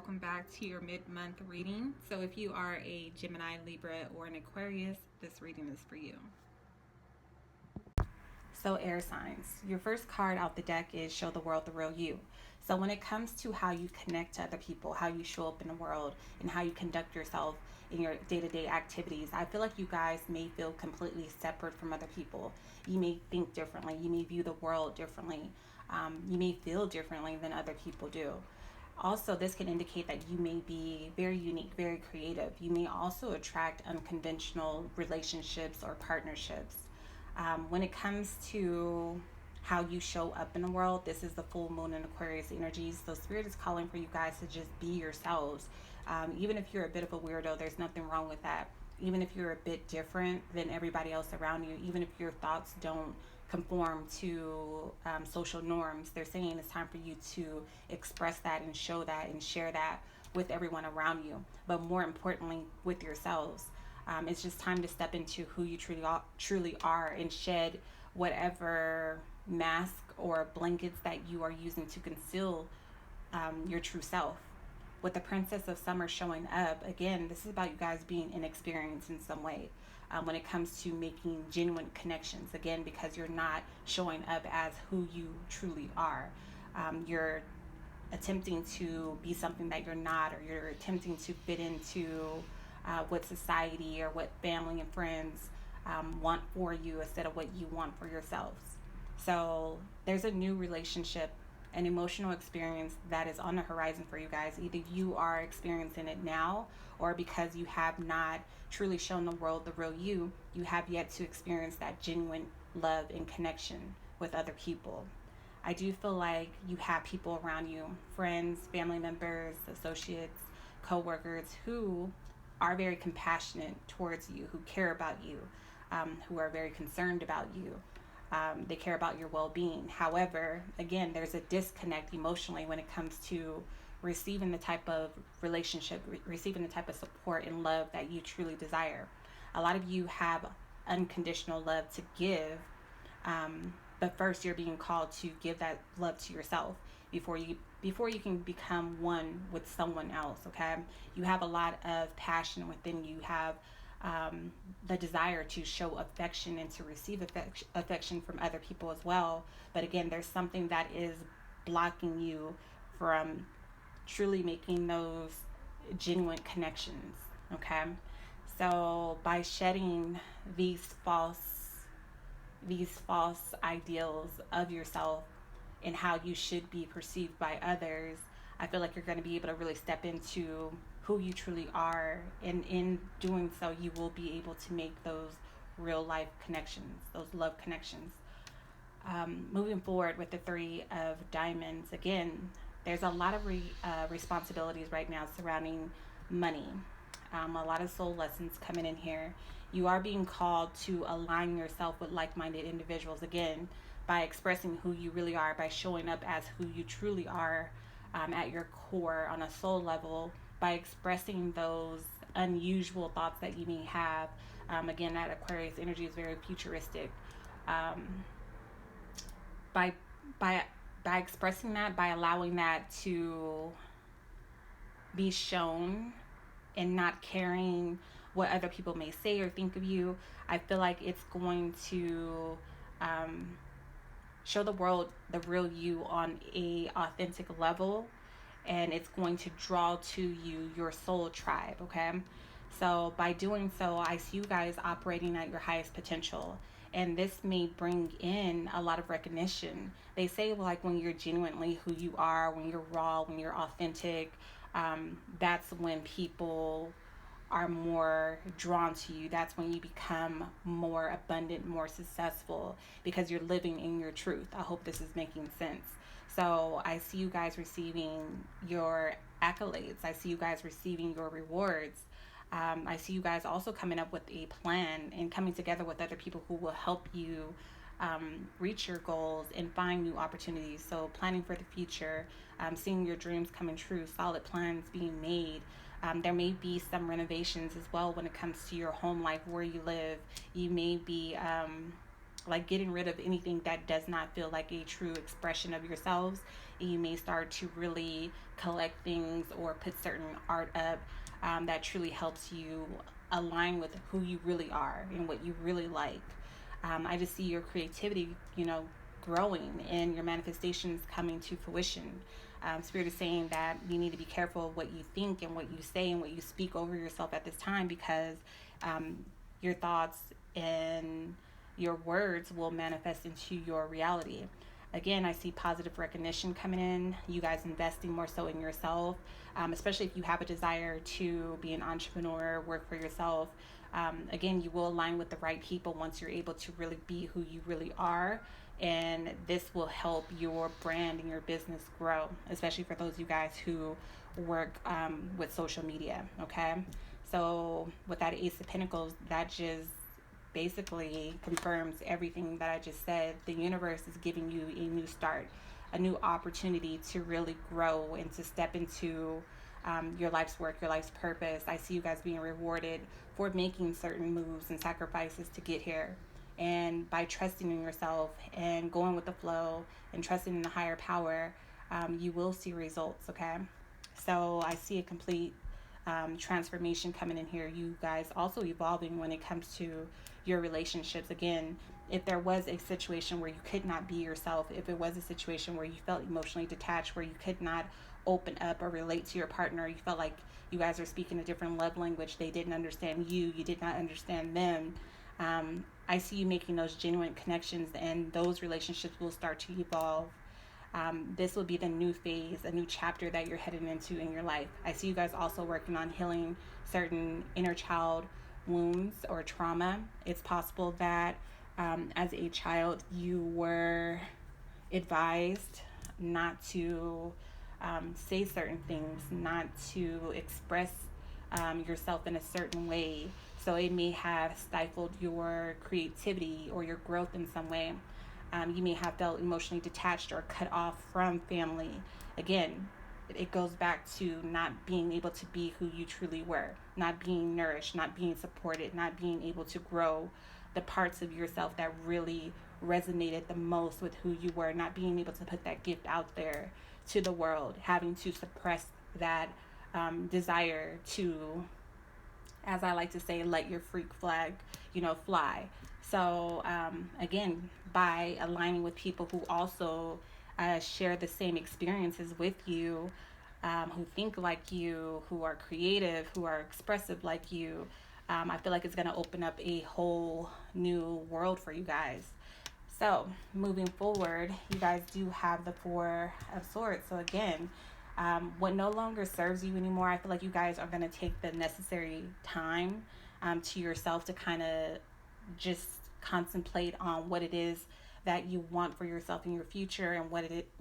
welcome back to your mid-month reading. So if you are a Gemini, Libra, or an Aquarius, this reading is for you. So air signs, your first card out the deck is Show the World the Real You. So when it comes to how you connect to other people, how you show up in the world, and how you conduct yourself in your day-to-day activities, I feel like you guys may feel completely separate from other people. You may think differently. You may view the world differently. You may feel differently than other people do. Also, this can indicate that you may be very unique, very creative. You may also attract unconventional relationships or partnerships. When it comes to how you show up in the world, this is the full moon in Aquarius energies. So Spirit is calling for you guys to just be yourselves. Even if you're a bit of a weirdo, there's nothing wrong with that. Even if you're a bit different than everybody else around you, even if your thoughts don't conform to social norms, they're saying it's time for you to express that and show that and share that with everyone around you, but more importantly with yourselves. It's just time to step into who you truly are and shed whatever mask or blankets that you are using to conceal your true self. With the Princess of Summer showing up, again, this is about you guys being inexperienced in some way when it comes to making genuine connections. Again, because you're not showing up as who you truly are. You're attempting to be something that you're not, or you're attempting to fit into what society or what family and friends want for you instead of what you want for yourselves. So there's a new relationship, an emotional experience that is on the horizon for you guys. Either you are experiencing it now, or because you have not truly shown the world the real you, you have yet to experience that genuine love and connection with other people. I do feel like you have people around you, friends, family members, associates, co-workers, who are very compassionate towards you, who care about you, who are very concerned about you. They care about your well-being. However, again, there's a disconnect emotionally when it comes to receiving the type of relationship, receiving the type of support and love that you truly desire. A lot of you have unconditional love to give, but first you're being called to give that love to yourself before you can become one with someone else. Okay, you have a lot of passion within you. You have the desire to show affection and to receive affection from other people as well. But again, there's something that is blocking you from truly making those genuine connections. Okay, so by shedding these false ideals of yourself and how you should be perceived by others, I feel like you're going to be able to really step into who you truly are. And in doing so, you will be able to make those real life connections, those love connections. Moving forward with the Three of Diamonds, again, there's a lot of responsibilities right now surrounding money. A lot of soul lessons coming in here. You are being called to align yourself with like-minded individuals, again, by expressing who you really are, by showing up as who you truly are at your core on a soul level, by expressing those unusual thoughts that you may have. Again, that Aquarius energy is very futuristic. By expressing that, by allowing that to be shown and not caring what other people may say or think of you, I feel like it's going to show the world the real you on a authentic level, and it's going to draw to you your soul tribe. Okay, so by doing so, I see you guys operating at your highest potential, and this may bring in a lot of recognition. They say, like, when you're genuinely who you are, when you're raw, when you're authentic, that's when people are more drawn to you. That's when you become more abundant, more successful, because you're living in your truth. I hope this is making sense. So I see you guys receiving your accolades. I see you guys receiving your rewards. I see you guys also coming up with a plan and coming together with other people who will help you reach your goals and find new opportunities. So planning for the future, seeing your dreams coming true, solid plans being made. There may be some renovations as well when it comes to your home life, where you live. You may be like getting rid of anything that does not feel like a true expression of yourselves. And you may start to really collect things or put certain art up that truly helps you align with who you really are and what you really like. I just see your creativity, growing and your manifestations coming to fruition. Spirit is saying that you need to be careful of what you think and what you say and what you speak over yourself at this time, because your thoughts and your words will manifest into your reality. Again, I see positive recognition coming in, you guys investing more so in yourself, especially if you have a desire to be an entrepreneur, work for yourself. Again, you will align with the right people once you're able to really be who you really are. And this will help your brand and your business grow, especially for those of you guys who work with social media. Okay. So, with that Ace of Pentacles, that just basically confirms everything that I just said. The universe is giving you a new start, a new opportunity to really grow and to step into your life's work, your life's purpose. I see you guys being rewarded for making certain moves and sacrifices to get here. And by trusting in yourself and going with the flow and trusting in the higher power, you will see results, okay? So I see a complete transformation coming in here. You guys also evolving when it comes to your relationships. Again, if there was a situation where you could not be yourself, if it was a situation where you felt emotionally detached, where you could not open up or relate to your partner, you felt like you guys are speaking a different love language, they didn't understand you, you did not understand them. I see you making those genuine connections, and those relationships will start to evolve. This will be the new phase, a new chapter that you're heading into in your life. I see you guys also working on healing certain inner child wounds or trauma. It's possible that as a child you were advised not to say certain things, not to express yourself in a certain way. So it may have stifled your creativity or your growth in some way. You may have felt emotionally detached or cut off from family. Again, it goes back to not being able to be who you truly were, not being nourished, not being supported, not being able to grow the parts of yourself that really resonated the most with who you were, not being able to put that gift out there to the world, having to suppress that desire to, as I like to say, let your freak flag, fly. So again, by aligning with people who also share the same experiences with you, who think like you, who are creative, who are expressive like you, I feel like it's going to open up a whole new world for you guys. So moving forward, you guys do have the Four of Swords. So again, what no longer serves you anymore, I feel like you guys are going to take the necessary time to yourself to kind of just contemplate on what it is that you want for yourself in your future, and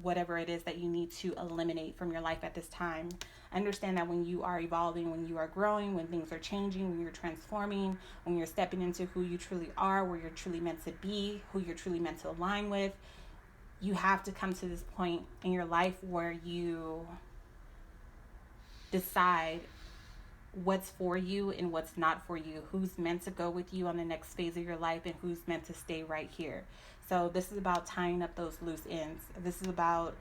whatever it is that you need to eliminate from your life at this time. Understand that when you are evolving, when you are growing, when things are changing, when you're transforming, when you're stepping into who you truly are, where you're truly meant to be, who you're truly meant to align with, you have to come to this point in your life where you decide what's for you and what's not for you, who's meant to go with you on the next phase of your life and who's meant to stay right here. So this is about tying up those loose ends. This is about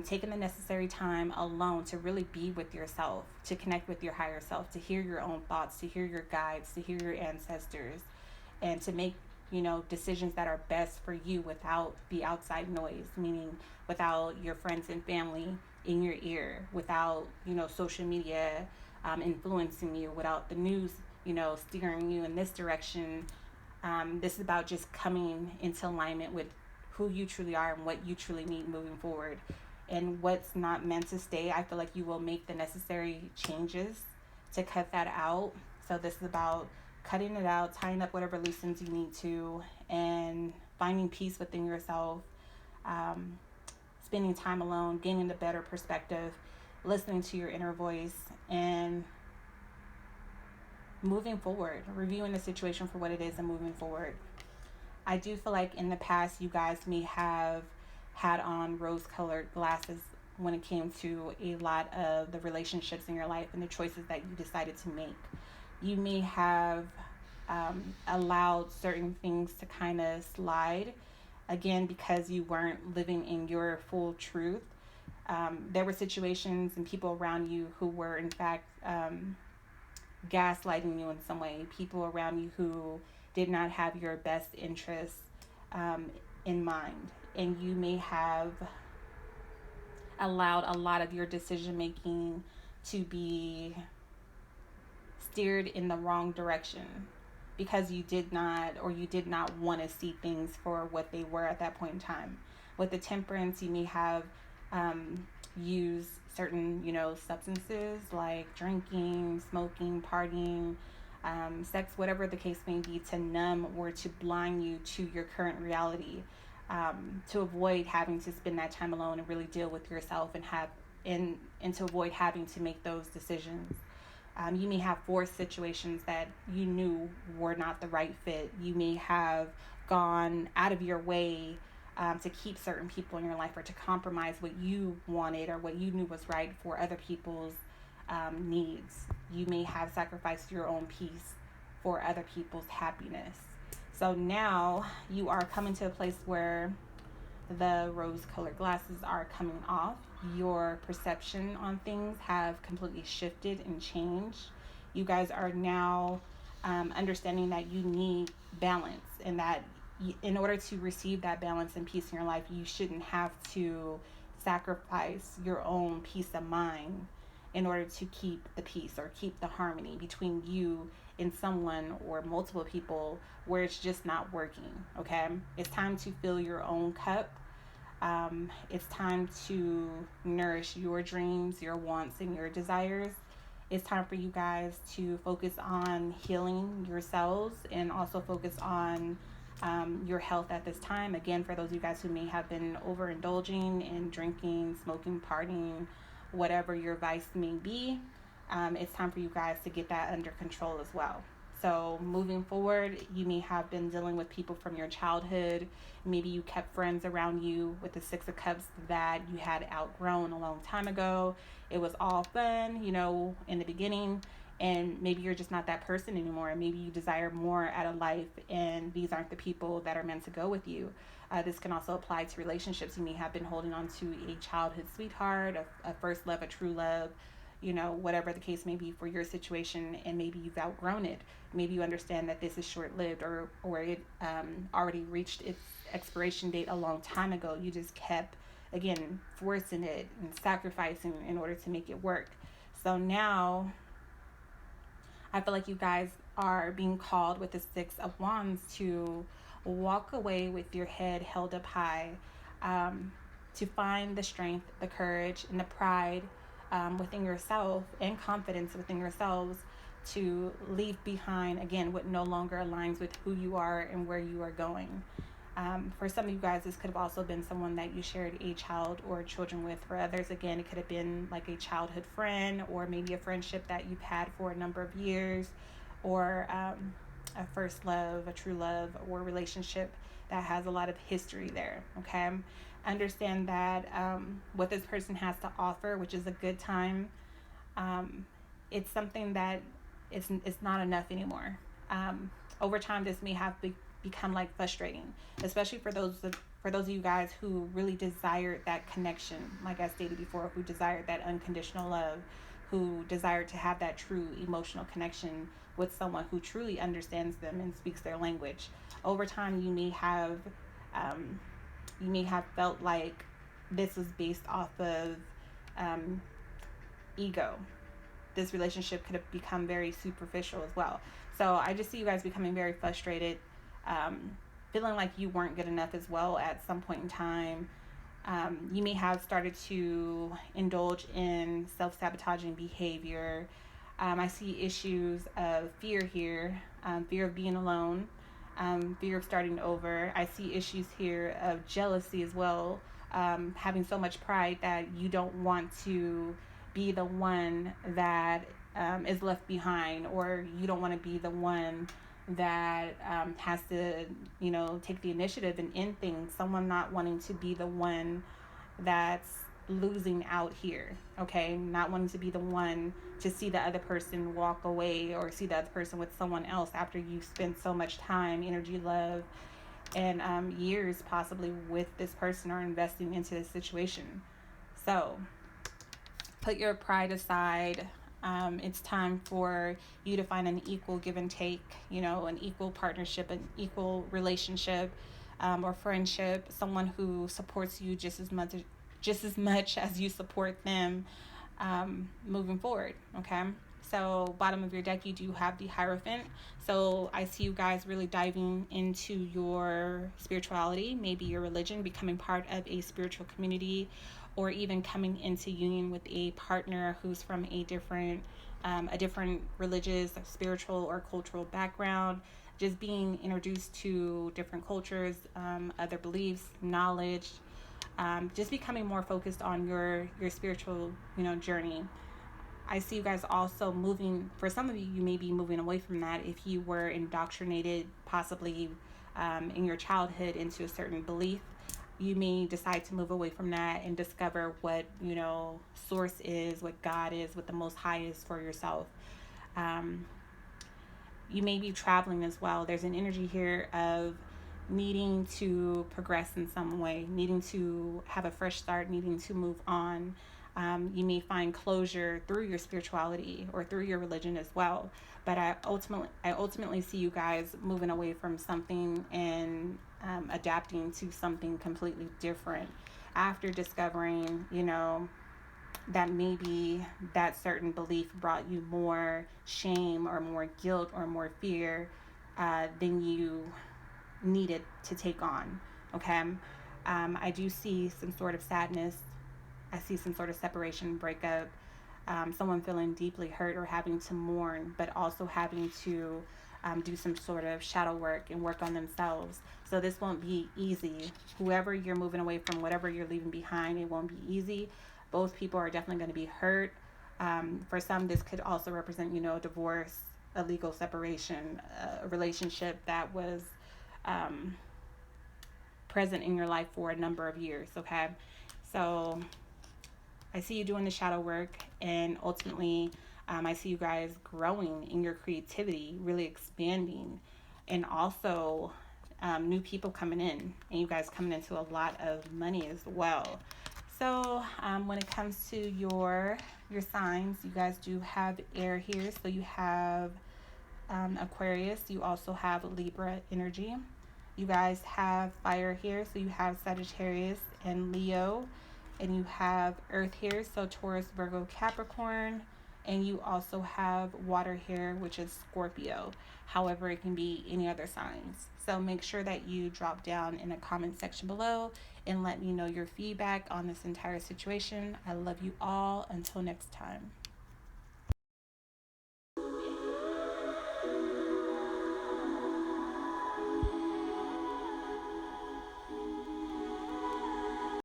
taking the necessary time alone to really be with yourself, to connect with your higher self, to hear your own thoughts, to hear your guides, to hear your ancestors, and to make decisions that are best for you without the outside noise, meaning without your friends and family in your ear, without social media influencing you, without the news steering you in this direction. This is about just coming into alignment with who you truly are and what you truly need moving forward. And what's not meant to stay, I feel like you will make the necessary changes to cut that out. So this is about cutting it out, tying up whatever loose ends you need to, and finding peace within yourself, spending time alone, gaining a better perspective, listening to your inner voice, and moving forward, reviewing the situation for what it is and moving forward. I do feel like in the past you guys may have had on rose-colored glasses when it came to a lot of the relationships in your life and the choices that you decided to make. You may have allowed certain things to kind of slide, again, because you weren't living in your full truth. There were situations and people around you who were, in fact, gaslighting you in some way, people around you who did not have your best interests um, in mind. And you may have allowed a lot of your decision making to be steered in the wrong direction because you did not want to see things for what they were at that point in time. With the temperance, you may have used certain, substances like drinking, smoking, partying, sex, whatever the case may be, to numb or to blind you to your current reality, to avoid having to spend that time alone and really deal with yourself and to avoid having to make those decisions. You may have forced situations that you knew were not the right fit. You may have gone out of your way to keep certain people in your life or to compromise what you wanted or what you knew was right for other people's needs. You may have sacrificed your own peace for other people's happiness. So now you are coming to a place where the rose colored glasses are coming off. Your perception on things have completely shifted and changed. You guys are now understanding that you need balance, and that in order to receive that balance and peace in your life, you shouldn't have to sacrifice your own peace of mind in order to keep the peace or keep the harmony between you and someone or multiple people where it's just not working. Okay, it's time to fill your own cup. It's time to nourish your dreams, your wants, and your desires. It's time for you guys to focus on healing yourselves and also focus on your health at this time. Again, for those of you guys who may have been overindulging in drinking, smoking, partying, whatever your vice may be, it's time for you guys to get that under control as well. So moving forward, you may have been dealing with people from your childhood. Maybe you kept friends around you with the Six of Cups that you had outgrown a long time ago. It was all fun, in the beginning. And maybe you're just not that person anymore. Maybe you desire more out of life, and these aren't the people that are meant to go with you. This can also apply to relationships. You may have been holding on to a childhood sweetheart, a first love, a true love, whatever the case may be for your situation, and maybe you've outgrown it. Maybe you understand that this is short-lived, or it already reached its expiration date a long time ago. You just kept, again, forcing it and sacrificing in order to make it work. So now I feel like you guys are being called with the Six of Wands to walk away with your head held up high, to find the strength, the courage, and the pride within yourself and confidence within yourselves to leave behind, again, what no longer aligns with who you are and where you are going. For some of you guys, this could have also been someone that you shared a child or children with. For others, again, it could have been like a childhood friend, or maybe a friendship that you've had for a number of years, or a first love, a true love, or relationship that has a lot of history there. Okay, understand that what this person has to offer, which is a good time, it's something that it's not enough anymore. Over time, this may have become like frustrating, especially for those of you guys who really desired that connection, like I stated before, who desired that unconditional love, who desired to have that true emotional connection with someone who truly understands them and speaks their language. Over time, you may have felt like this was based off of ego. This relationship could have become very superficial as well. So I just see you guys becoming very frustrated, feeling like you weren't good enough as well at some point in time. You may have started to indulge in self-sabotaging behavior. I see issues of fear here, fear of being alone, fear of starting over. I see issues here of jealousy as well, having so much pride that you don't want to be the one that is left behind, or you don't want to be the one that has to, take the initiative and end things. Someone not wanting to be the one that's losing out here, okay? Not wanting to be the one to see the other person walk away or see the other person with someone else after you spent so much time, energy, love, and years possibly with this person or investing into this situation. So put your pride aside. It's time for you to find an equal give and take, an equal partnership, an equal relationship, or friendship, someone who supports you just as much as you support them, moving forward. Okay. So bottom of your deck, you do have the Hierophant. So I see you guys really diving into your spirituality, maybe your religion, becoming part of a spiritual community, or even coming into union with a partner who's from a different religious, spiritual, or cultural background. Just being introduced to different cultures, other beliefs, knowledge, just becoming more focused on your spiritual journey. I see you guys also moving. For some of you, you may be moving away from that if you were indoctrinated, possibly in your childhood, into a certain belief. You may decide to move away from that and discover what source is, what God is, what the Most High is for yourself. Um, you may be traveling as well. There's an energy here of needing to progress in some way, needing to have a fresh start, needing to move on. You may find closure through your spirituality or through your religion as well. But I ultimately see you guys moving away from something and adapting to something completely different after discovering, that maybe that certain belief brought you more shame or more guilt or more fear than you needed to take on. Okay. I do see some sort of sadness. I see some sort of separation, breakup, someone feeling deeply hurt or having to mourn, but also having to do some sort of shadow work and work on themselves. So this won't be easy. Whoever you're moving away from, whatever you're leaving behind, it won't be easy. Both people are definitely going to be hurt. For some, this could also represent, a divorce, a legal separation, a relationship that was um, present in your life for a number of years. Okay. So I see you doing the shadow work, and ultimately, I see you guys growing in your creativity, really expanding, and also new people coming in, and you guys coming into a lot of money as well. So when it comes to your signs, you guys do have air here. So you have Aquarius. You also have Libra energy. You guys have fire here. So you have Sagittarius and Leo. And you have earth here, so Taurus, Virgo, Capricorn. And you also have water here, which is Scorpio. However, it can be any other signs. So make sure that you drop down in the comment section below and let me know your feedback on this entire situation. I love you all. Until next time.